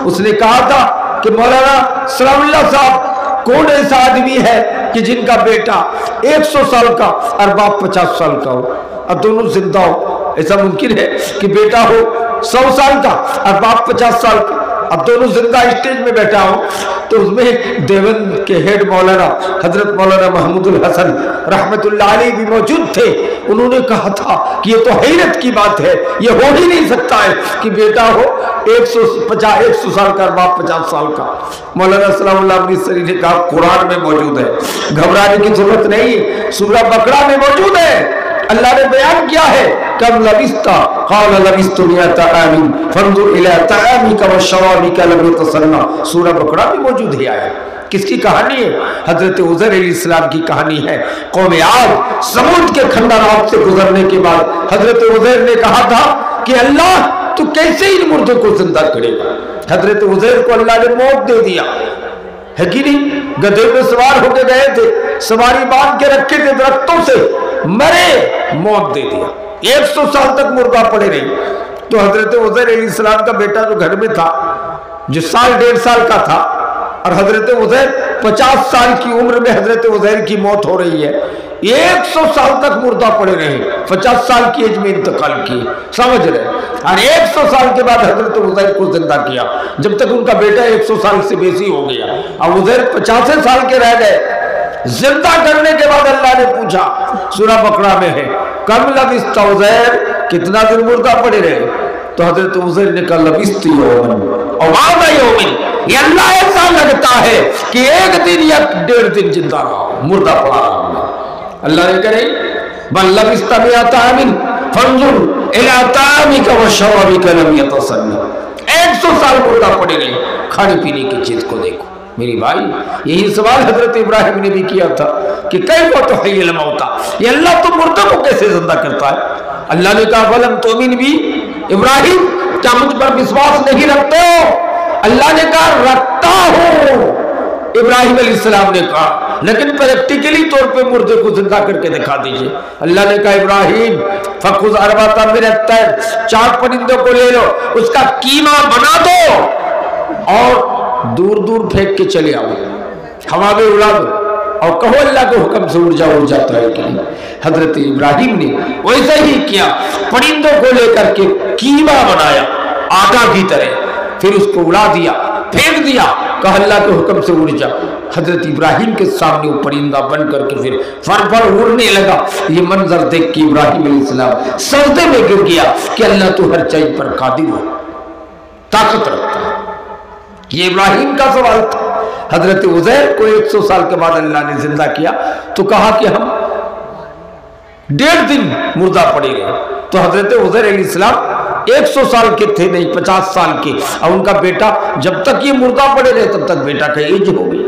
اس نے کہا تھا کہ مولانا سلام اللہ صاحب کون ایسا آدمی ہے کہ جن کا بیٹا 100 سال کا اور باپ 50 سال کا ہو، اب دونوں زندہ ہو؟ ایسا ممکن ہے کہ بیٹا ہو 100 سال کا اور باپ 50 سال کا، اب دونوں زندہ اسٹیج میں بیٹھا ہو؟ تو اس میں دیوبند کے ہیڈ مولانا حضرت مولانا محمود الحسن رحمت اللہ علیہ بھی موجود تھے. انہوں نے کہا تھا کہ یہ تو حیرت کی بات ہے، یہ ہو ہی نہیں سکتا ہے کہ بیٹا ہو 100 سال کا اور باپ 50 سال کا. مولانا سلام اللہ امرتسری نے کہا قرآن میں موجود ہے، گھبرانے کی ضرورت نہیں، سورہ بقرہ میں موجود ہے. اللہ نے بیان کیا ہے کم لبثت قال لبثت مئۃ عام فانظر الی طعامک وشرابک لم يتسنى. سورہ بقرہ میں موجود ہے. کس کی کہانی ہے؟ حضرت عزیر علیہ السلام کی کہانی ہے. قوم عاد سمود کے خندقات سے گزرنے کے بعد حضرت عزیر نے کہا تھا کہ اللہ تو کیسے ان مردوں کو زندہ کرے گا؟ حضرت عزیر کو اللہ نے موت دے دیا ہے کہ نہیں؟ گدھے پہ سوار ہو کے گئے تھے، سواری باندھ کے رکھے تھے درختوں سے، مرے، موت دے دیا. 100 سال تک مردہ پڑے رہے. تو حضرت عزیر علیہ السلام کا بیٹا جو گھر میں تھا، جو 1.5 سال کا تھا، اور حضرت عزیر 50 سال کی عمر میں حضرت عزیر کی موت ہو رہی ہے. 100 سال تک مردہ پڑے رہے، 50 سال کی ایج میں انتقال کی، سمجھ رہے؟ اور 100 سال کے بعد حضرت عزیر کو زندہ کیا، جب تک ان کا بیٹا 100 سال سے بیسی ہو گیا. اور عزیر 50 سال کے رہ گئے. زندہ کرنے کے بعد اللہ نے پوچھا، سورہ بقرہ میں ہے کم لبثت عزیر، کتنا دن مردہ پڑے رہے؟ تو حضرت عزیر نے کہا لبثت یوما او بعض یوم. یہ اللہ ایسا لگتا ہے کہ 1 دن یا 1.5 دن زندہ رہا، مردہ پڑا رہا. اللہ نے کہے بل لبثت مئۃ عام فانظر الی طعامک وشرابک لم يتسنى. 100 سال مردہ پڑے رہے، کھانے پینے کی چیز کو دیکھو. میری بھائی یہی سوال حضرت ابراہیم نے بھی کیا تھا کہ کیف تحیی الموتى، یہ اللہ تو مردوں کو کیسے زندہ کرتا ہے؟ اللہ نے کہا فلم تؤمن بی، ابراہیم کیا مجھ پر وشواس نہیں رکھتے ہو؟ اللہ نے کہا رکھتا ہوں. ابراہیم علیہ السلام نے کہا لیکن پریکٹیکلی طور پہ مردے کو زندہ کر کے دکھا دیجئے. اللہ نے کہا ابراہیم فخذ اربعۃ من الطیر، 4 پرندوں کو لے لو، اس کا قیمہ بنا دو اور دور دور پھینک کے چلے آؤ، ہوا میں اڑا دو اور کہو اللہ کے حکم سے اڑ جاؤ. اڑ جاتا ہے کہ نہیں؟ حضرت ابراہیم نے ویسا ہی کیا، پرندوں کو لے کر کے قیمہ بنایا آٹا کی طرح، پھر اس کو اڑا دیا، پھینک دیا، کہا اللہ کے حکم سے اڑ جا. حضرت ابراہیم کے سامنے وہ پرندہ بن کر کے پھر فر فر اڑنے لگا. یہ منظر دیکھ کے ابراہیم علیہ السلام سجدے میں گر گیا کہ اللہ تو ہر چیز پر قادر ہو، طاقت رکھتا ہے. یہ ابراہیم کا سوال تھا. حضرت عزیر کو 100 سال کے بعد اللہ نے زندہ کیا تو کہا کہ ہم 1.5 دن مردہ پڑے گئے. تو حضرت عزیر علیہ السلام 100 سال کے تھے نہیں، 50 سال کے، اور ان کا بیٹا جب تک یہ مردہ پڑے رہے تب تک بیٹا کا ایج ہو گئی.